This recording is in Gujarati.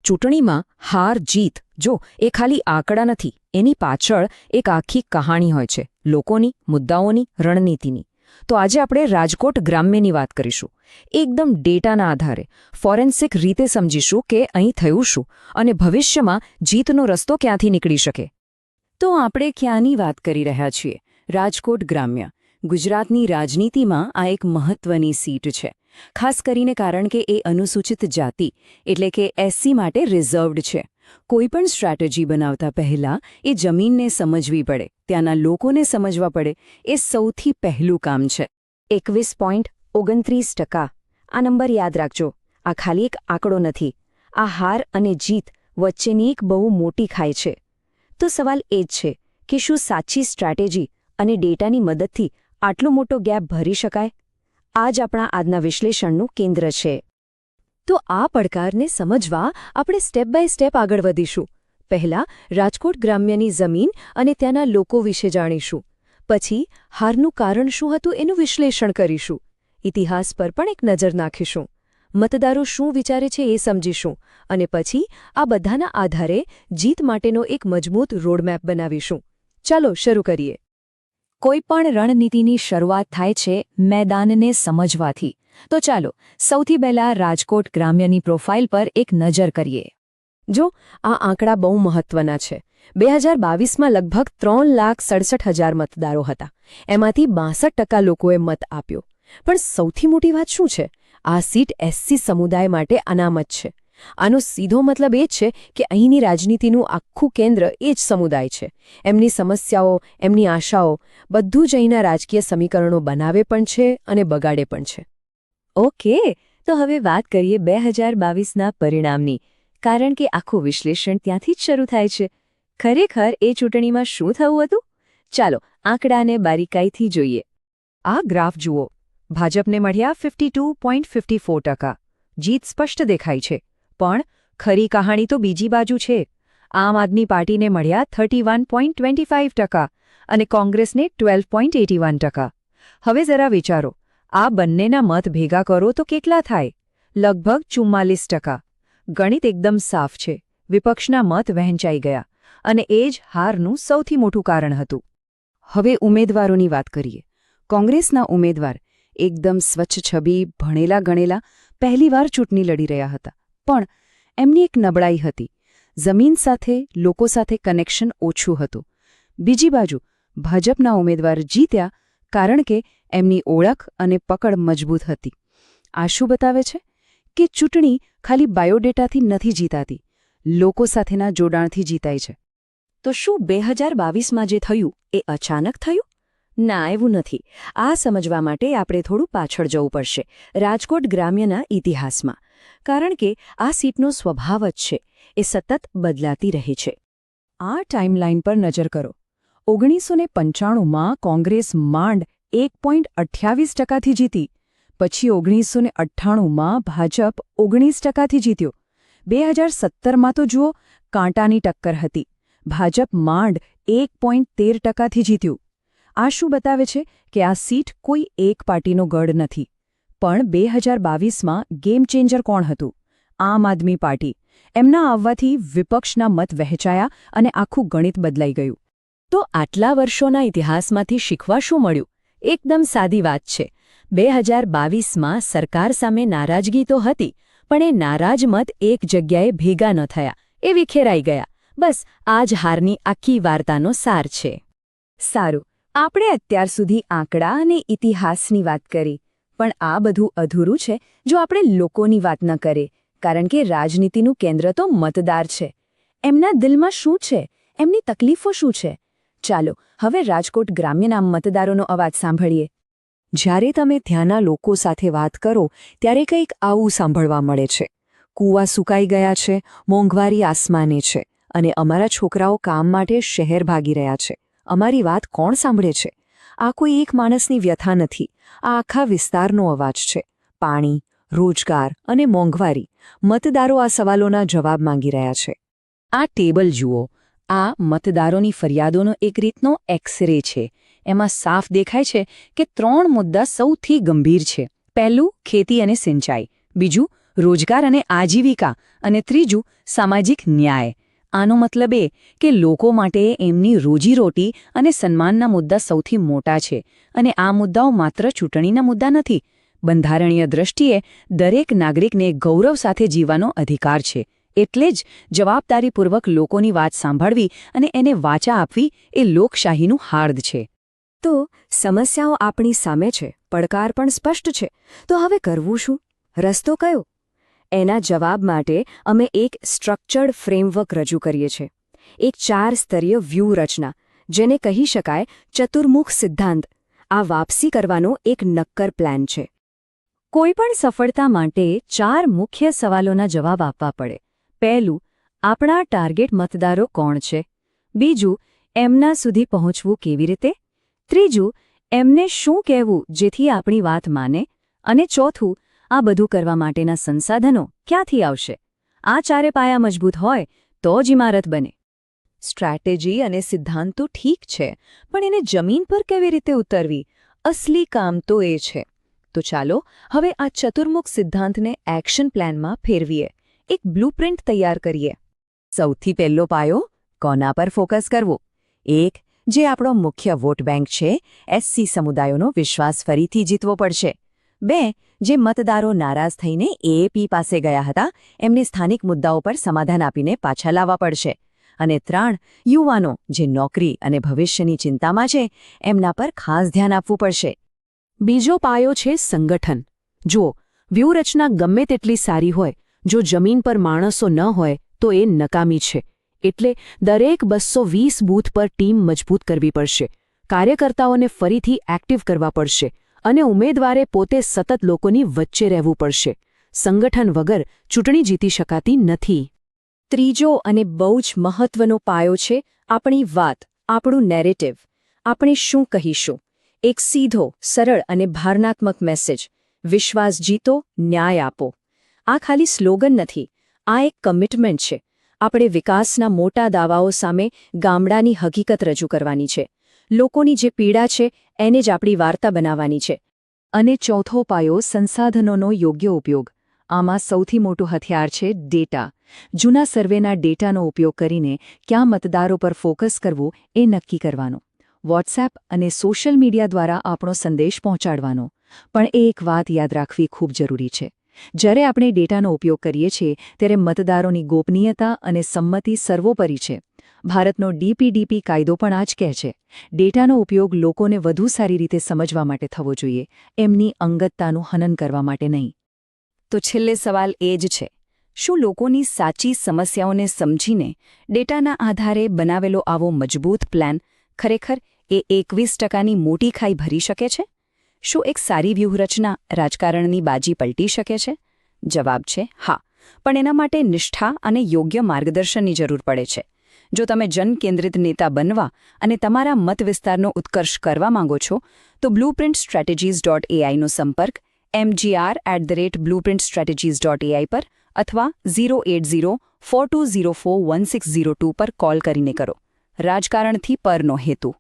ચૂંટણીમાં હાર જીત જો એ ખાલી આંકડા નથી, એની પાછળ એક આખી કહાણી હોય છે, લોકોની, મુદ્દાઓની, રણનીતિની. તો આજે આપણે રાજકોટ ગ્રામ્યની વાત કરીશું. એકદમ ડેટાના આધારે ફોરેન્સિક રીતે સમજીશું કે અહીં થયું શું અને ભવિષ્યમાં જીતનો રસ્તો ક્યાંથી નીકળી શકે. તો આપણે ક્યાંની વાત કરી રહ્યા છીએ? રાજકોટ ગ્રામ્ય. ગુજરાતની રાજનીતિમાં આ એક મહત્વની સીટ છે, ખાસ કરીને કારણ કે એ અનુસૂચિત જાતિ એટલે કે એસસી માટે રિઝર્વ્ડ છે. કોઈપણ સ્ટ્રેટેજી બનાવતા પહેલાં એ જમીનને સમજવી પડે, ત્યાંના લોકોને સમજવા પડે. એ સૌથી પહેલું કામ છે. 21.29%. આ નંબર યાદ રાખજો. આ ખાલી એક આંકડો નથી, આ હાર અને જીત વચ્ચેની એક બહુ મોટી ખાઈ છે. તો સવાલ એ જ છે કે શું સાચી સ્ટ્રેટેજી અને ડેટાની મદદથી આટલો મોટો ગેપ ભરી શકાય? આ જ આપણા આજના વિશ્લેષણનું કેન્દ્ર છે. તો આ પડકારને સમજવા આપણે સ્ટેપ બાય સ્ટેપ આગળ વધીશું. પહેલાં રાજકોટ ગ્રામ્યની જમીન અને ત્યાંના લોકો વિશે જાણીશું. પછી હારનું કારણ શું હતું એનું વિશ્લેષણ કરીશું. ઇતિહાસ પર પણ એક નજર નાખીશું. મતદારો શું વિચારે છે એ સમજીશું. અને પછી આ બધાના આધારે જીત માટેનો એક મજબૂત રોડમેપ બનાવીશું. ચાલો શરૂ કરીએ. કોઈપણ રણનીતિની શરૂઆત થાય છે મેદાનને સમજવાથી. તો ચાલો સૌથી પહેલાં રાજકોટ ગ્રામ્યની પ્રોફાઇલ પર એક નજર કરીએ. જો આ આંકડા બહુ મહત્વના છે. 2022માં લગભગ 3,67,000 મતદારો હતા. એમાંથી 62% લોકોએ મત આપ્યો. પણ સૌથી મોટી વાત શું છે? આ સીટ એસસી સમુદાય માટે અનામત છે. આનો સીધો મતલબ એ છે કે અહીંની રાજનીતિનું આખું કેન્દ્ર એ જ સમુદાય છે. એમની સમસ્યાઓ, એમની આશાઓ બધું જ અહીંના રાજકીય સમીકરણો બનાવે પણ છે અને બગાડે પણ છે. ઓકે, તો હવે વાત કરીએ 2022ના પરિણામની, કારણ કે આખું વિશ્લેષણ ત્યાંથી જ શરૂ થાય છે. ખરેખર એ ચૂંટણીમાં શું થયું હતું? ચાલો આંકડાને બારીકાઈથી જોઈએ. આ ગ્રાફ જુઓ. ભાજપને મળ્યા 52.54%. જીત સ્પષ્ટ દેખાય છે. પણ ખરી કહાણી તો બીજી બાજુ છે. આમ આદમી પાર્ટીને મળ્યા 31.25% અને કોંગ્રેસને 12.81%. હવે જરા વિચારો, આ બંનેના મત ભેગા કરો તો કેટલા થાય? લગભગ 44%. ગણિત એકદમ સાફ છે. વિપક્ષના મત વહેંચાઈ ગયા અને એ જ હારનું સૌથી મોટું કારણ હતું. હવે ઉમેદવારોની વાત કરીએ. કોંગ્રેસના ઉમેદવાર એકદમ સ્વચ્છ છબી, ભણેલા ગણેલા, પહેલીવાર ચૂંટણી લડી રહ્યા હતા. પણ એમની એક નબળાઈ હતી. જમીન સાથે, લોકો સાથે કનેક્શન ઓછું હતું. બીજી બાજુ ભાજપના ઉમેદવાર જીત્યા કારણ કે એમની ઓળખ અને પકડ મજબૂત હતી. આ શું બતાવે છે? કે ચૂંટણી ખાલી બાયોડેટાથી નથી જીતાતી, લોકો સાથેના જોડાણથી જીતાય છે. તો શું 2022માં જે થયું એ અચાનક થયું? ના, એવું નથી. આ સમજવા માટે આપણે થોડું પાછળ જવું પડશે, રાજકોટ ગ્રામ્યના ઇતિહાસમાં. કારણ કે આ સીટનો સ્વભાવ જ છે, એ સતત બદલાતી રહે છે. આ ટાઈમલાઈન પર નજર કરો. 1995માં કોંગ્રેસ માંડ 1.28%થી જીતી. પછી 1998માં ભાજપ 19%થી જીત્યો. 2017માં તો જુઓ, કાંટાની ટક્કર હતી. ભાજપ માંડ 1.13%થી જીત્યું. આ શું બતાવે છે? કે આ સીટ કોઈ એક પાર્ટીનો ગઢ નથી. પણ 2022માં ગેમ ચેન્જર કોણ હતું? આમ આદમી પાર્ટી. એમના આવવાથી વિપક્ષના મત વહેંચાયા અને આખું ગણિત બદલાઈ ગયું. તો આટલા વર્ષોના ઇતિહાસમાંથી શીખવા શું મળ્યું? એકદમ સાદી વાત છે. 2022માં સરકાર સામે નારાજગી તો હતી, પણ એ નારાજ મત એક જગ્યાએ ભેગા ન થયા, એ વિખેરાઈ ગયા. બસ આ જ હારની આખી વાર્તાનો સાર છે. સારું, આપણે અત્યાર સુધી આંકડા અને ઇતિહાસની વાત કરી. પણ આ બધું અધૂરું છે જો આપણે લોકોની વાત ન કરીએ, કારણ કે રાજનીતિનું કેન્દ્ર તો મતદાર છે. એમના દિલમાં શું છે? એમની તકલીફો શું છે? ચાલો હવે રાજકોટ ગ્રામ્યના મતદારોનો અવાજ સાંભળીએ. જ્યારે તમે ત્યાંના લોકો સાથે વાત કરો ત્યારે કંઈક આવું સાંભળવા મળે છે. કૂવા સુકાઈ ગયા છે, મોંઘવારી આસમાને છે અને અમારા છોકરાઓ કામ માટે શહેર ભાગી રહ્યા છે. અમારી વાત કોણ સાંભળે છે? આ કોઈ એક માણસની વ્યથા નથી, આ આખા વિસ્તારનો અવાજ છે. પાણી, રોજગાર અને મોંઘવારી. મતદારો આ સવાલોના જવાબ માંગી રહ્યા છે. આ ટેબલ જુઓ. આ મતદારોની ફરિયાદોનો એક રીતનો એક્સરે છે. એમાં સાફ દેખાય છે કે 3 મુદ્દા સૌથી ગંભીર છે. પહેલું, ખેતી અને સિંચાઈ. બીજું, રોજગાર અને આજીવિકા, અને ત્રીજું સામાજિક ન્યાય. આનો મતલબ એ કે લોકો માટે એમની રોજીરોટી અને સન્માનના મુદ્દા સૌથી મોટા છે, અને આ મુદ્દાઓ માત્ર ચૂંટણીના મુદ્દા નથી. બંધારણીય દ્રષ્ટિએ દરેક નાગરિકને ગૌરવ સાથે જીવવાનો અધિકાર છે. એટલે જ જવાબદારીપૂર્વક લોકોની વાત સાંભળવી અને એને વાચા આપવી એ લોકશાહીનું હાર્દ છે. તો સમસ્યાઓ આપણી સામે છે, પડકાર પણ સ્પષ્ટ છે. તો હવે કરવું શું? રસ્તો કયો? એના જવાબ માટે અમે એક સ્ટ્રક્ચર્ડ ફ્રેમવર્ક રજૂ કરીએ છીએ. એક 4 સ્તરીય વ્યૂહરચના, જેને કહી શકાય ચતુર્મુખ સિદ્ધાંત. આ વાપસી કરવાનો એક નક્કર પ્લાન છે. કોઈપણ સફળતા માટે 4 મુખ્ય સવાલોના જવાબ આપવા પડે. પહેલું, આપણા ટાર્ગેટ મતદારો કોણ છે? બીજું, એમના સુધી પહોંચવું કેવી રીતે? ત્રીજું, એમને શું કહેવું જેથી આપણી વાત માને? અને ચોથું, આ બધું કરવા માટેના સંસાધનો ક્યાંથી આવશે? આ 4 પાયા મજબૂત હોય તો જ ઇમારત બને. સ્ટ્રેટેજી અને સિદ્ધાંત તો ઠીક છે, પણ એને જમીન પર કેવી રીતે ઉતરવી? અસલી કામ તો એ છે. તો ચાલો હવે આ ચતુર્મુખ સિદ્ધાંતને એક્શન પ્લાનમાં ફેરવીએ. એક બ્લુપ્રિન્ટ તૈયાર કરીએ. સૌથી પહેલો પાયો, કોના પર ફોકસ કરવું? 1. જે આપણો મુખ્ય વોટ બેંક છે, એસસી સમુદાયોનો વિશ્વાસ ફરીથી જીતવો પડશે. 2. જે મતદારો નારાજ થઈને એએપી પાસે ગયા હતા, એમને સ્થાનિક મુદ્દાઓ પર સમાધાન આપીને પાછા લાવવા પડશે. અને 3. યુવાનો જે નોકરી અને ભવિષ્યની ચિંતામાં છે, એમના પર ખાસ ધ્યાન આપવું પડશે. બીજો પાયો છે સંગઠન. જો વ્યૂહરચના ગમે તેટલી સારી હોય, જો જમીન પર માણસો ન હોય તો એ નકામી છે. એટલે દરેક 220 બૂથ પર ટીમ મજબૂત કરવી પડશે. કાર્યકર્તાઓને ફરીથી એક્ટિવ કરવા પડશે અને ઉમેદવારે પોતે સતત લોકોની વચ્ચે રહેવું પડશે. સંગઠન વગર ચૂંટણી જીતી શકાતી નથી. ત્રીજો અને બહુ જ મહત્વનો પાયો છે આપણી વાત, આપણું નેરેટિવ. આપણે શું કહીશું? એક સીધો, સરળ અને ભાવનાત્મક મેસેજ. વિશ્વાસ જીતો, ન્યાય આપો. આ ખાલી સ્લોગન નથી, આ એક કમિટમેન્ટ છે. આપણે વિકાસના મોટા દાવાઓ સામે ગામડાની હકીકત રજૂ કરવાની છે. લોકોની જે પીડા છે એને જ આપણી વાર્તા બનાવવાની છે. અને ચોથો પાયો, સંસાધનોનો યોગ્ય ઉપયોગ. આમાં સૌથી મોટું હથિયાર છે ડેટા. જૂના સર્વેના ડેટાનો ઉપયોગ કરીને ક્યાં મતદારો પર ફોકસ કરવું એ નક્કી કરવાનો. વોટ્સએપ અને સોશિયલ મીડિયા દ્વારા આપણો સંદેશ પહોંચાડવાનો. પણ એક વાત યાદ રાખવી ખૂબ જરૂરી છે. જ્યારે આપણે ડેટાનો ઉપયોગ કરીએ છીએ ત્યારે મતદારોની ગોપનીયતા અને સંમતિ સર્વોપરી છે. ભારતનો ડીપીડીપી કાયદો પણ આ જ કહે છે. ડેટાનો ઉપયોગ લોકોને વધુ સારી રીતે સમજવા માટે થવો જોઈએ, એમની અંગતતાનું હનન કરવા માટે નહીં. તો છેલ્લે સવાલ એ જ છે, શું લોકોની સાચી સમસ્યાઓને સમજીને ડેટાના આધારે બનાવેલો આવો મજબૂત પ્લાન ખરેખર એ 21% મોટી ખાઈ ભરી શકે છે? શું એક સારી વ્યૂહરચના રાજકારણની બાજી પલટી શકે છે? જવાબ છે હા, પણ એના માટે નિષ્ઠા અને યોગ્ય માર્ગદર્શનની જરૂર પડે છે. જો તમે જનકેન્દ્રિત નેતા બનવા અને તમારા મત વિસ્તારનો ઉત્કર્ષ કરવા માંગો છો, તો blueprintstrategies.ai નો સંપર્ક mgr@blueprintstrategies.ai પર અથવા 08042041602 પર કોલ કરીને કરો. રાજકારણથી પરનો હેતુ.